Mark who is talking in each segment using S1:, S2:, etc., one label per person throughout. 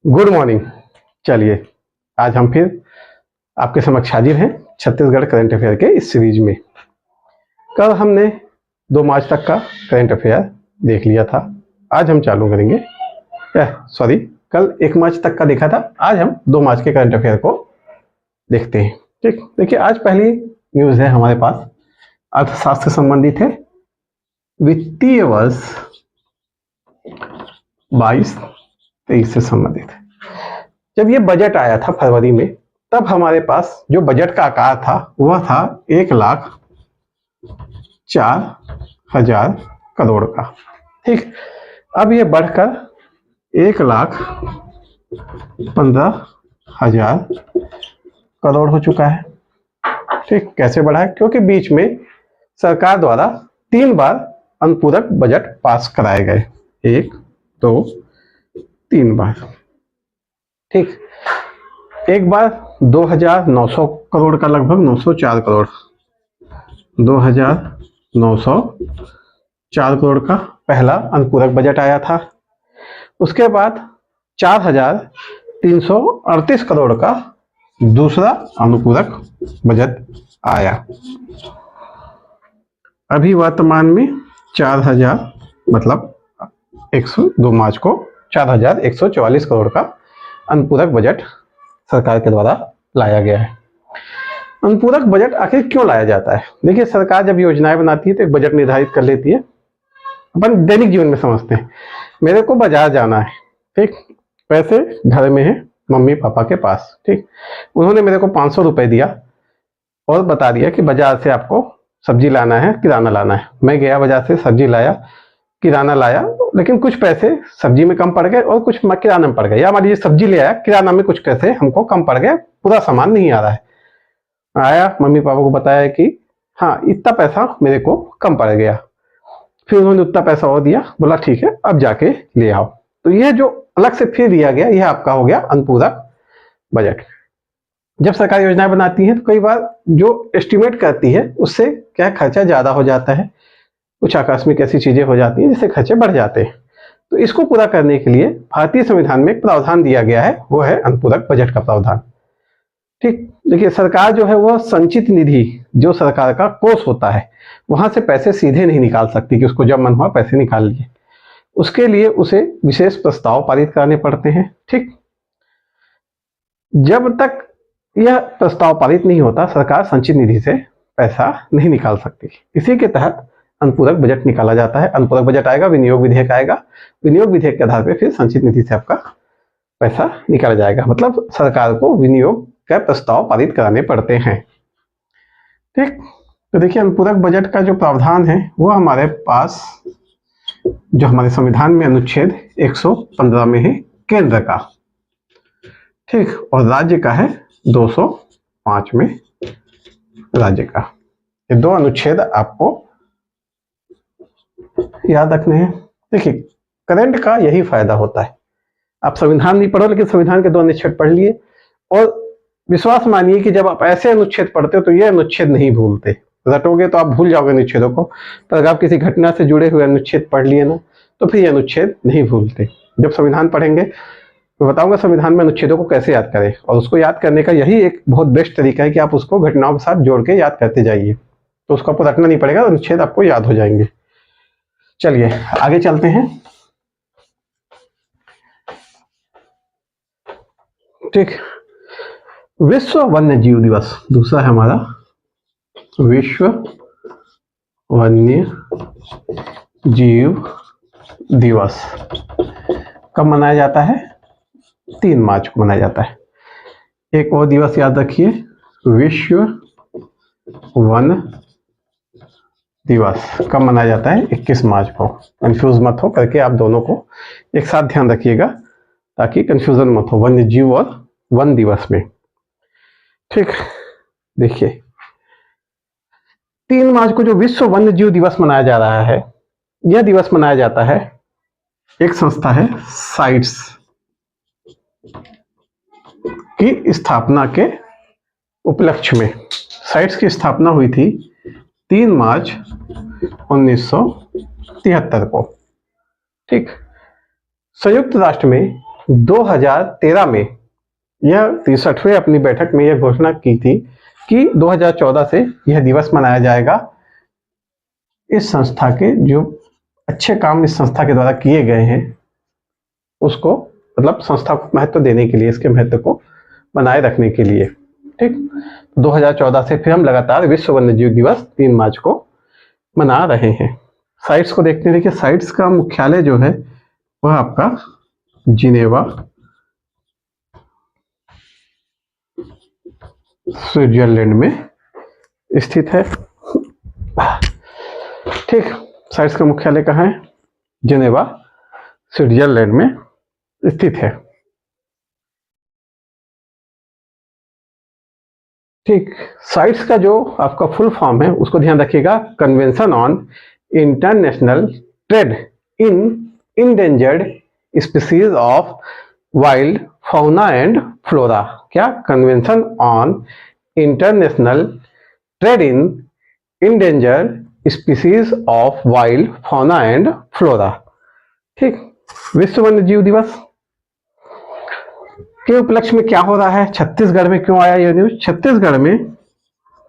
S1: Good morning. चलिए, आज हम फिर आपके समक्ष हाजिर हैं छत्तीसगढ़ करंट अफेयर के इस सीरीज में। कल हमने 2 मार्च तक का करंट अफेयर देख लिया था। आज हम चालू करेंगे, सॉरी, कल 1 मार्च तक का देखा था। आज हम 2 मार्च के करंट अफेयर को देखते हैं। ठीक, देखिए, आज पहली न्यूज़ है हमारे पास, अर्थशास्त्र से संबंधित है। वित्तीय वर्ष 22-23 से संबंधित है। जब ये बजट आया था फरवरी में, तब हमारे पास जो बजट का आकार था वह था 1,04,000 करोड़ का। ठीक, अब ये बढ़कर 1,15,000 करोड़ हो चुका है। ठीक, कैसे बढ़ा है? क्योंकि बीच में सरकार द्वारा 3 बार अनुपूरक बजट पास कराए गए, 1, 2, 3 बार। ठीक, एक बार 2,900 करोड़ का, लगभग 904 करोड़, 2,904 करोड़ का पहला अनुपूरक बजट आया था। उसके बाद 4,338 करोड़ का दूसरा अनुपूरक बजट आया। अभी वर्तमान में 4,000, मतलब 2 मार्च को 4,144 करोड़ का अनुपूरक बजट सरकार के द्वारा लाया गया है। अनुपूरक बजट आखिर क्यों लाया जाता है? देखिए, सरकार जब योजनाएं बनाती है तो एक बजट निर्धारित कर लेती है। अपन दैनिक जीवन में समझते हैं, मेरे को बाजार जाना है, ठीक, पैसे घर में है मम्मी पापा के पास। ठीक, उन्होंने मेरे को 500 रुपए दिया और बता दिया कि बाजार से आपको सब्जी लाना है, किराना लाना है। मैं गया बाजार से, सब्जी लाया, किराना लाया, लेकिन कुछ पैसे सब्जी में कम पड़ गए और कुछ किराना में पड़ गए। या मान लीजिए सब्जी ले आया, किराना में कुछ पैसे हमको कम पड़ गए, पूरा सामान नहीं आ रहा है। आया, मम्मी पापा को बताया कि हाँ, इतना पैसा मेरे को कम पड़ गया। फिर उन्होंने उतना पैसा और दिया, बोला ठीक है अब जाके ले आओ। तो यह जो अलग से फिर दिया गया, यह आपका हो गया अनुपूरक बजट। जब सरकार योजनाएं बनाती है तो कई बार जो एस्टिमेट करती है उससे क्या खर्चा ज्यादा हो जाता है, कुछ आकस्मिक ऐसी चीजें हो जाती हैं जिससे खर्चे बढ़ जाते हैं। तो इसको पूरा करने के लिए भारतीय संविधान में एक प्रावधान दिया गया है, वो है अनुपूरक बजट का प्रावधान। ठीक, देखिए, सरकार जो है वह संचित निधि, जो सरकार का कोष होता है, वहां से पैसे सीधे नहीं निकाल सकती कि उसको जब मन हुआ पैसे निकाल लिए। उसके लिए उसे विशेष प्रस्ताव पारित कराने पड़ते हैं। ठीक, जब तक यह प्रस्ताव पारित नहीं होता, सरकार संचित निधि से पैसा नहीं निकाल सकती। इसी के तहत अनुपूरक बजट निकाला जाता है। अनुपूरक बजट आएगा, विनियोग विधेयक आएगा, विनियोग विधेयक के आधार पर फिर संचित निधि से आपका पैसा निकाला जाएगा। मतलब सरकार को विनियोग का प्रस्ताव पारित कराने पड़ते हैं। ठीक, तो देखिए, अनुपूरक बजट का जो प्रावधान है वो हमारे पास, जो हमारे संविधान में अनुच्छेद 115 में है, केंद्र का। ठीक, और राज्य का है 205 में राज्य का। ये 2 अनुच्छेद आपको याद रखने हैं। देखिए, करंट का यही फायदा होता है, आप संविधान नहीं पढ़ो लेकिन संविधान के 2 अनुच्छेद पढ़ लिए, और विश्वास मानिए कि जब आप ऐसे अनुच्छेद पढ़ते हो तो ये अनुच्छेद नहीं भूलते। रटोगे तो आप भूल जाओगे अनुच्छेदों को, पर अगर आप किसी घटना से जुड़े हुए अनुच्छेद पढ़ लिए ना, तो फिर ये अनुच्छेद नहीं भूलते। जब संविधान पढ़ेंगे मैं बताऊंगा संविधान में अनुच्छेदों को कैसे याद करें, और उसको याद करने का यही एक बहुत बेस्ट तरीका है कि आप उसको घटनाओं के साथ जोड़ के याद करते जाइए, तो उसको आपको रटना नहीं पड़ेगा, अनुच्छेद आपको याद हो जाएंगे। चलिए आगे चलते हैं। ठीक, विश्व वन्य जीव दिवस दूसरा है हमारा, विश्व वन्य जीव दिवस कब मनाया जाता है? 3 मार्च को मनाया जाता है। एक और दिवस याद रखिए, विश्व वन दिवस कब मनाया जाता है? 21 मार्च को। कंफ्यूज मत हो करके, आप दोनों को एक साथ ध्यान रखिएगा ताकि कंफ्यूजन मत हो वन्य जीव और वन दिवस में। ठीक, देखिए, 3 मार्च को जो विश्व वन्य जीव दिवस मनाया जा रहा है, यह दिवस मनाया जाता है, एक संस्था है साइट्स की स्थापना के उपलक्ष्य में। साइट्स की स्थापना हुई थी 3 मार्च 1973 को। ठीक, संयुक्त राष्ट्र में 2013 में यह 63वें अपनी बैठक में यह घोषणा की थी कि 2014 से यह दिवस मनाया जाएगा। इस संस्था के जो अच्छे काम इस संस्था के द्वारा किए गए हैं उसको मतलब संस्था को महत्व देने के लिए, इसके महत्व को बनाए रखने के लिए। ठीक, 2014 से फिर हम लगातार विश्व वन्यजीव दिवस 3 मार्च को मना रहे हैं। साइट्स को देखते हैं। देखिए, साइट्स का मुख्यालय जो है वह आपका जिनेवा स्विट्जरलैंड में स्थित है। ठीक, साइट्स का मुख्यालय कहाँ है? जिनेवा स्विट्जरलैंड में स्थित है। ठीक, साइट्स का जो आपका फुल फॉर्म है उसको ध्यान रखिएगा। Convention on international trade in endangered species of wild fauna and flora. क्या? Convention on international trade in endangered species of wild fauna and flora. ठीक, विश्व वन्यजीव दिवस के उपलक्ष्य में क्या हो रहा है? छत्तीसगढ़ में क्यों आया यह न्यूज? छत्तीसगढ़ में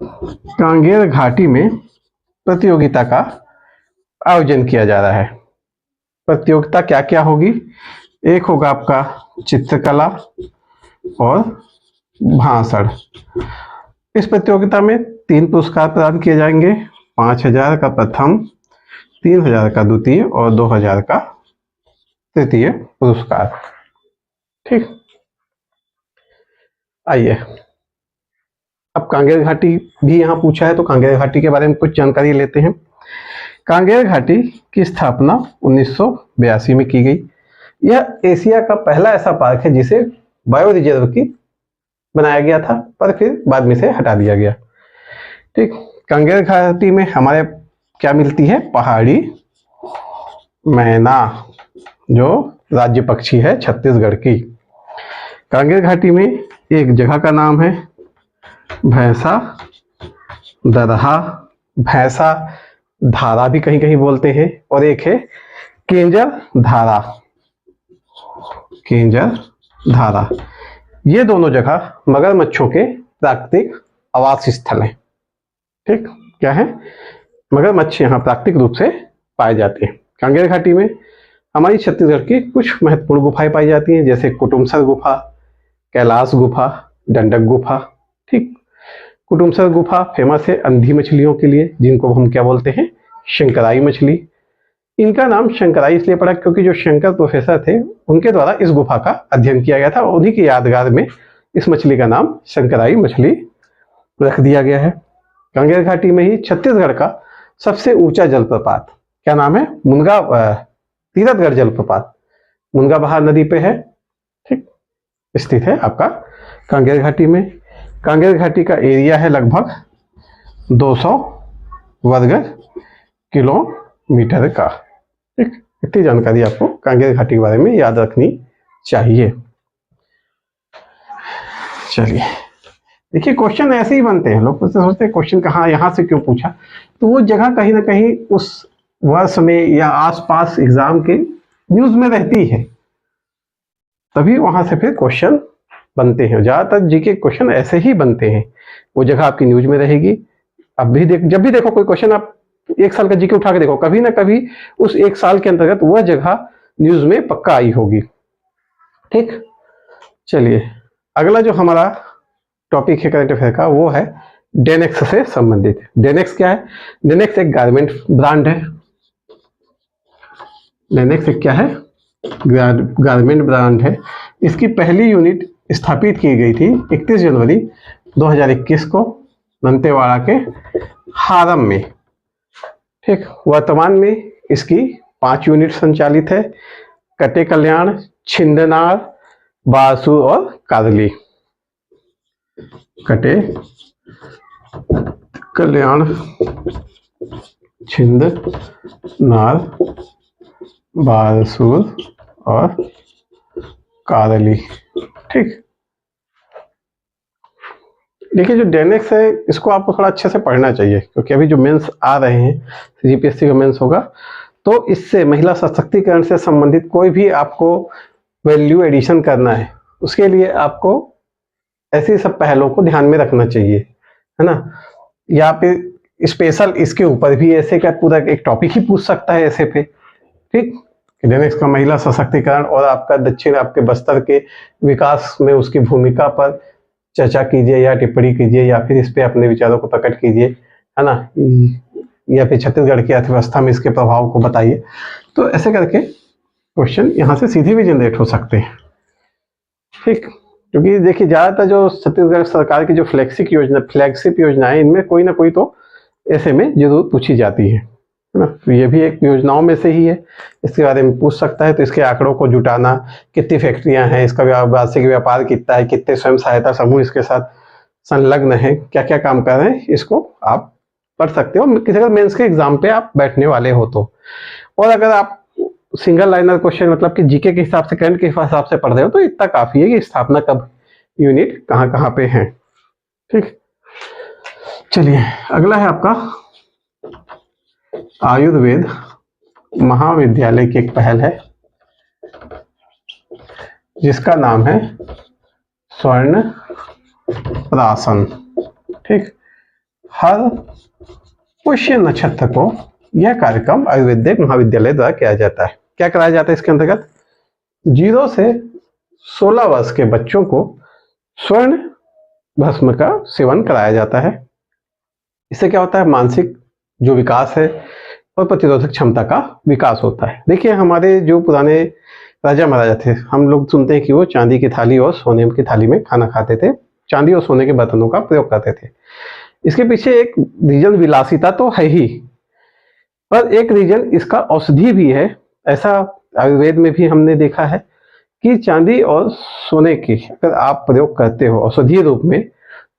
S1: कांगेर घाटी में प्रतियोगिता का आयोजन किया जा रहा है। प्रतियोगिता क्या क्या होगी? एक होगा आपका चित्रकला और भाषण। इस प्रतियोगिता में 3 पुरस्कार प्रदान किए जाएंगे। 5,000 का प्रथम, 3,000 का द्वितीय और 2,000 का तृतीय पुरस्कार। ठीक, आइए अब कांगेर घाटी भी यहाँ पूछा है तो कांगेर घाटी के बारे में कुछ जानकारी लेते हैं। कांगेर घाटी की स्थापना 1982 में की गई। यह एशिया का पहला ऐसा पार्क है जिसे बायो रिजर्व की बनाया गया था, पर फिर बाद में से हटा दिया गया। ठीक, कांगेर घाटी में हमारे क्या मिलती है? पहाड़ी मैना, जो राज्य पक्षी है छत्तीसगढ़ की। कांगेर घाटी में एक जगह का नाम है भैंसा दरहा, भैंसा धारा भी कहीं कहीं बोलते हैं, और एक है केंजर धारा, केंजर धारा। ये दोनों जगह मगरमच्छों के प्राकृतिक आवास स्थल हैं। ठीक, क्या है? मगरमच्छ यहाँ प्राकृतिक रूप से पाए जाते हैं। कांगेर घाटी में हमारी छत्तीसगढ़ की कुछ महत्वपूर्ण गुफाएं पाई जाती हैं, जैसे कुटुमसर गुफा, कैलाश गुफा, डंडक गुफा। ठीक, कुटुमसर गुफा फेमस है अंधी मछलियों के लिए, जिनको हम क्या बोलते हैं? शंकराई मछली। इनका नाम शंकराई इसलिए पड़ा क्योंकि जो शंकर प्रोफेसर थे उनके द्वारा इस गुफा का अध्ययन किया गया था, उन्हीं की यादगार में इस मछली का नाम शंकराई मछली रख दिया गया है। कांगेर घाटी में ही छत्तीसगढ़ का सबसे ऊंचा जलप्रपात, क्या नाम है? मुनगा तीरथगढ़ जलप्रपात, मुनगा बहार नदी पे है। ठीक, स्थित है आपका कांगेर घाटी में। कांगेर घाटी का एरिया है लगभग 200 वर्ग किलोमीटर का। ठीक, इतनी जानकारी आपको कांगेर घाटी के बारे में याद रखनी चाहिए। चलिए, देखिए क्वेश्चन ऐसे ही बनते हैं, लोग सोचते हैं क्वेश्चन कहाँ यहाँ से क्यों पूछा, तो वो जगह कहीं ना कहीं उस वर्ष में या आसपास एग्जाम के न्यूज में रहती है, तभी वहां से फिर क्वेश्चन बनते हैं। ज्यादातर जीके क्वेश्चन ऐसे ही बनते हैं, वो जगह आपकी न्यूज में रहेगी। अब भी जब भी देखो कोई क्वेश्चन, आप 1 साल का जीके उठा के देखो, कभी ना कभी उस 1 साल के अंतर्गत वह जगह न्यूज में पक्का आई होगी। ठीक, चलिए अगला जो हमारा टॉपिक है करंट अफेयर का, वो है डेनेक्स से संबंधित। डेनेक्स क्या है? डेनेक्स एक गारमेंट ब्रांड है। डेनेक्स एक क्या है? गारमेंट ब्रांड है। इसकी पहली यूनिट स्थापित की गई थी 31 जनवरी 2021 को दंतेवाड़ा के हारम में। ठीक, वर्तमान में इसकी 5 यूनिट संचालित है। कटे कल्याण, छिंदनार, बारसूर और कादली। कटे कल्याण, छिंदनार, बारसूर और कादली। ठीक, देखिए जो डेनेक्स है इसको आपको थोड़ा अच्छे से पढ़ना चाहिए, क्योंकि अभी जो मेंस आ रहे हैं, जीपीएससी का मेंस होगा, तो इससे महिला सशक्तिकरण से संबंधित कोई भी आपको वैल्यू एडिशन करना है, उसके लिए आपको ऐसे सब पहलों को ध्यान में रखना चाहिए, है ना। या फिर स्पेशल इसके ऊपर भी ऐसे का पूरा एक टॉपिक ही पूछ सकता है ऐसे पे, ठीक। नेक्स्ट का महिला सशक्तिकरण और आपका दक्षिण आपके बस्तर के विकास में उसकी भूमिका पर चर्चा कीजिए या टिप्पणी कीजिए, या फिर इस पे अपने विचारों को प्रकट कीजिए, है ना। या फिर छत्तीसगढ़ की अर्थव्यवस्था में इसके प्रभाव को बताइए। तो ऐसे करके क्वेश्चन यहाँ से सीधे भी जनरेट हो सकते हैं, ठीक। क्योंकि देखिए ज़्यादातर जो छत्तीसगढ़ सरकार की जो फ्लैगशिप योजनाएं, इनमें कोई ना कोई तो ऐसे में जरूर पूछी जाती है ना। तो ये भी एक योजनाओं में से ही है, इसके बारे में पूछ सकता है। तो इसके आंकड़ों को जुटाना, कितनी फैक्ट्रियां हैं, इसका वार्षिक व्यापार कितना है, कितने स्वयं सहायता समूह इसके साथ संलग्न है, क्या क्या काम कर रहे हैं, इसको आप पढ़ सकते हो किसी अगर मेंस के एग्जाम पे आप बैठने वाले हो तो। और अगर आप सिंगल लाइनर क्वेश्चन मतलब कि जीके के हिसाब से, करंट के हिसाब से पढ़ रहे हो, तो इतना काफी है कि स्थापना कब, यूनिट कहाँ कहाँ पे है, ठीक। चलिए अगला है आपका आयुर्वेद महाविद्यालय की एक पहल है जिसका नाम है स्वर्ण प्राशन, ठीक। हर पुष्य नक्षत्र को यह कार्यक्रम आयुर्वेदिक महाविद्यालय द्वारा किया जाता है। क्या कराया जाता है इसके अंतर्गत? 0 से 16 वर्ष के बच्चों को स्वर्ण भस्म का सेवन कराया जाता है। इससे क्या होता है? मानसिक जो विकास है और प्रतिरोधक क्षमता का विकास होता है। देखिए हमारे जो पुराने राजा महाराजा थे, हम लोग सुनते हैं कि वो चांदी की थाली और सोने की थाली में खाना खाते थे, चांदी और सोने के बर्तनों का प्रयोग करते थे। इसके पीछे एक रीजन विलासिता तो है ही, पर एक रीजन इसका औषधि भी है। ऐसा आयुर्वेद में भी हमने देखा है कि चांदी और सोने की अगर आप प्रयोग करते हो औषधीय रूप में,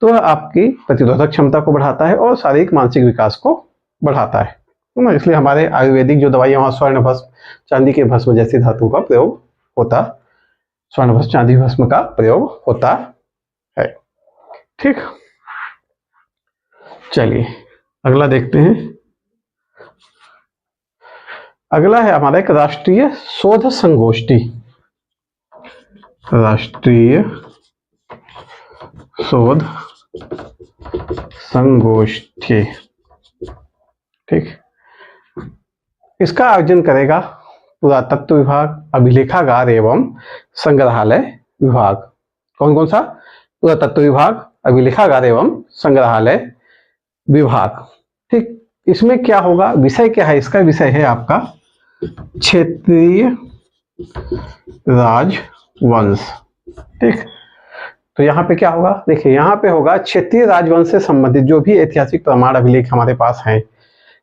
S1: तो आपकी प्रतिरोधक क्षमता को बढ़ाता है और शारीरिक मानसिक विकास को बढ़ाता है ना। इसलिए हमारे आयुर्वेदिक जो दवाइयाँ, वहाँ स्वर्ण भस्म, चांदी के भस्म जैसी धातु का प्रयोग होता, स्वर्ण भस्म, चांदी भस्म का प्रयोग होता है, ठीक। चलिए अगला देखते हैं। अगला है हमारा एक राष्ट्रीय शोध संगोष्ठी, राष्ट्रीय शोध संगोष्ठी, ठीक। इसका आयोजन करेगा पुरातत्व विभाग, अभिलेखागार एवं संग्रहालय विभाग। कौन कौन सा? पुरातत्व विभाग, अभिलेखागार एवं संग्रहालय विभाग, ठीक। इसमें क्या होगा, विषय क्या है इसका? विषय है आपका क्षेत्रीय राजवंश, ठीक। तो यहाँ पे क्या होगा? देखिए यहाँ पे होगा क्षेत्रीय राजवंश से संबंधित जो भी ऐतिहासिक प्रमाण अभिलेख हमारे पास हैं,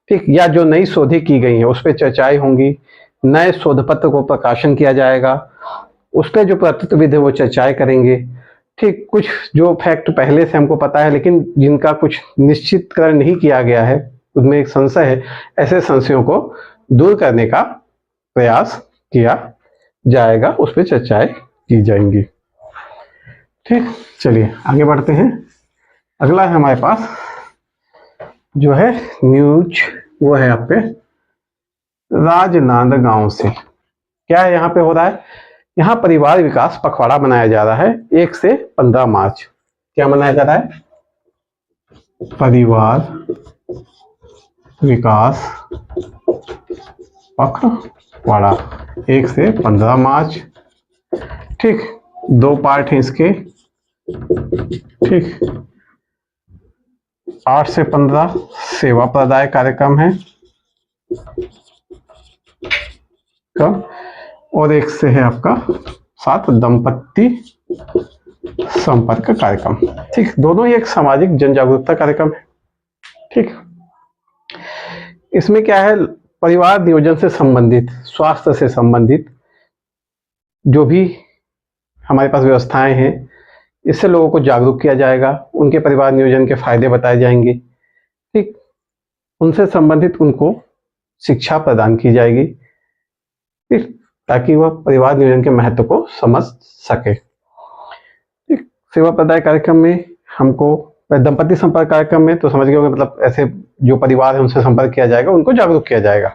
S1: ठीक, या जो नई शोधें की गई हैं उस पर चर्चाएं होंगी, नए शोध पत्र को प्रकाशन किया जाएगा, उस पर जो पुरातत्वविद है वो चर्चाएं करेंगे, ठीक। कुछ जो फैक्ट पहले से हमको पता है लेकिन जिनका कुछ निश्चितकरण नहीं किया गया है, उसमें एक संशय है, ऐसे संशयों को दूर करने का प्रयास किया जाएगा, उस पर चर्चाएं की जाएंगी, ठीक। चलिए आगे बढ़ते हैं। अगला है हमारे पास जो है न्यूज, वो है आप पे राजनांदगांव से। क्या है यहाँ पे हो रहा है? यहाँ परिवार विकास पखवाड़ा मनाया जा रहा है 1 से 15 मार्च। क्या मनाया जा रहा है? परिवार विकास पखवाड़ा 1 से 15 मार्च, ठीक। 2 पार्ट हैं इसके, ठीक। 8 से 15 सेवा प्रदाय कार्यक्रम है कब, और 1 से है आपका 7 दंपत्ति संपर्क कार्यक्रम, ठीक। दोनों ही एक सामाजिक जन जागरूकता कार्यक्रम है, ठीक। इसमें क्या है? परिवार नियोजन से संबंधित, स्वास्थ्य से संबंधित जो भी हमारे पास व्यवस्थाएं हैं, इससे लोगों को जागरूक किया जाएगा, उनके परिवार नियोजन के फायदे बताए जाएंगे, ठीक। उनसे संबंधित उनको शिक्षा प्रदान की जाएगी, ठीक, ताकि वह परिवार नियोजन के महत्व को समझ सके, ठीक। सेवा प्रदाय कार्यक्रम में हमको दंपति संपर्क कार्यक्रम में तो समझ गए होंगे, मतलब ऐसे जो परिवार है उनसे संपर्क किया जाएगा, उनको जागरूक किया जाएगा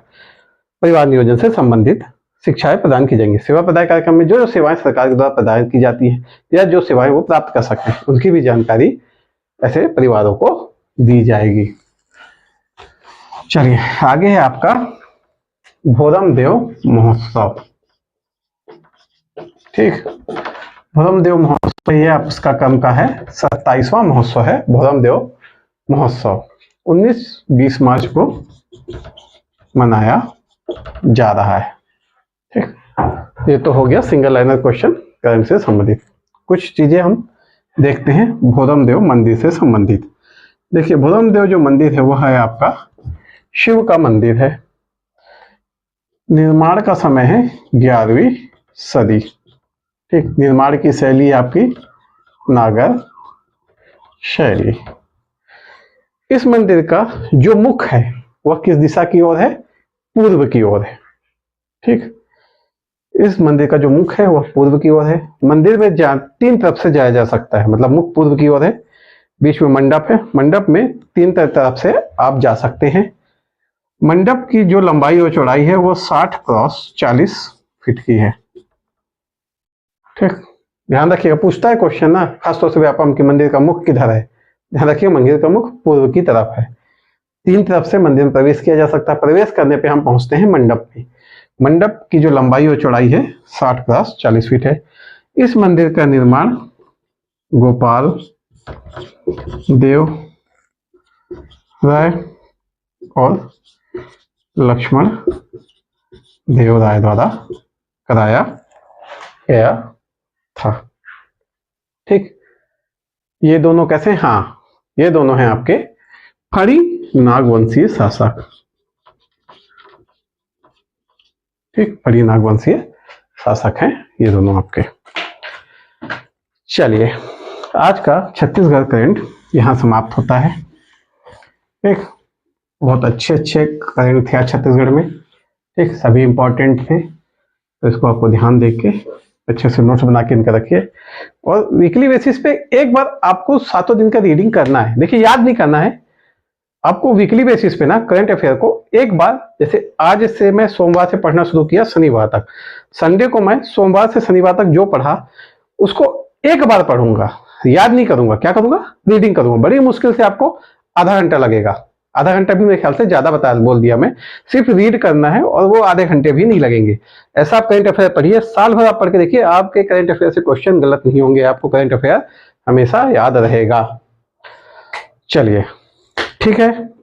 S1: परिवार नियोजन से संबंधित शिक्षाएं प्रदान की जाएंगी। सेवा प्रदाय कार्यक्रम में जो जो सेवाएं सरकार के द्वारा प्रदान की जाती हैं या जो सेवाएं वो प्राप्त कर सकते हैं उनकी भी जानकारी ऐसे परिवारों को दी जाएगी। चलिए आगे है आपका भोरम देव महोत्सव। ठीक, भोरम देव महोत्सव ये आपका क्रम का है 27वां महोत्सव है। भोरम देव महोत्सव 19-20 मार्च को मनाया जा रहा है। ठीक, ये तो हो गया सिंगल लाइनर क्वेश्चन करंट से संबंधित। कुछ चीजें हम देखते हैं भोरम देव मंदिर से संबंधित। देखिए भोरम देव जो मंदिर है वह है आपका शिव का मंदिर है। निर्माण का समय है 11वीं सदी। ठीक, निर्माण की शैली आपकी नागर शैली। इस मंदिर का जो मुख है वह किस दिशा की ओर है? पूर्व की ओर है। ठीक, इस मंदिर का जो मुख है वह पूर्व की ओर है। मंदिर में 3 तरफ से जाया जा सकता है, मतलब मुख पूर्व की ओर है, बीच में मंडप है, मंडप में 3 तरफ से आप जा सकते हैं। मंडप की जो लंबाई और चौड़ाई है वो 60 क्रॉस 40 फीट की है। ठीक, ध्यान रखिएगा, पूछता है क्वेश्चन ना, खासतौर से व्यापम के मंदिर का मुख किधर है। ध्यान रखिए मंदिर का मुख पूर्व की तरफ है। 3 तरफ से मंदिर में प्रवेश किया जा सकता है। प्रवेश करने पे हम पहुंचते हैं मंडप में। मंडप की जो लंबाई और चौड़ाई है 60 क्रॉस 40 फीट है। इस मंदिर का निर्माण गोपाल देव राय और लक्ष्मण देव राय द्वारा कराया गया था। ठीक, ये दोनों कैसे? हाँ, ये दोनों हैं आपके फड़ी नागवंशीय शासक। ठीक, फड़ी नागवंशीय शासक हैं ये दोनों आपके। चलिए आज का छत्तीसगढ़ करंट यहाँ समाप्त होता है। ठीक, बहुत अच्छे करंट थे आज छत्तीसगढ़ में। ठीक, सभी इंपॉर्टेंट थे, तो इसको आपको ध्यान देके अच्छे से नोट्स बना के इनका रखिए। और वीकली बेसिस पे एक बार आपको 7 दिन का रीडिंग करना है। देखिए याद नहीं करना है आपको, वीकली बेसिस पे ना करंट अफेयर को एक बार, जैसे आज से मैं सोमवार से पढ़ना शुरू किया शनिवार तक, संडे को मैं सोमवार से शनिवार तक जो पढ़ा उसको एक बार पढ़ूंगा, याद नहीं करूंगा। क्या करूंगा? रीडिंग करूंगा। बड़ी मुश्किल से आपको आधा घंटा लगेगा। आधा घंटा भी मेरे ख्याल से ज्यादा बोल दिया मैं। सिर्फ रीड करना है और वो आधे घंटे भी नहीं लगेंगे। ऐसा आप करंट अफेयर पढ़िए, साल भर आप पढ़ के देखिए, आपके करंट अफेयर से क्वेश्चन गलत नहीं होंगे, आपको करंट अफेयर हमेशा याद रहेगा। चलिए ठीक है,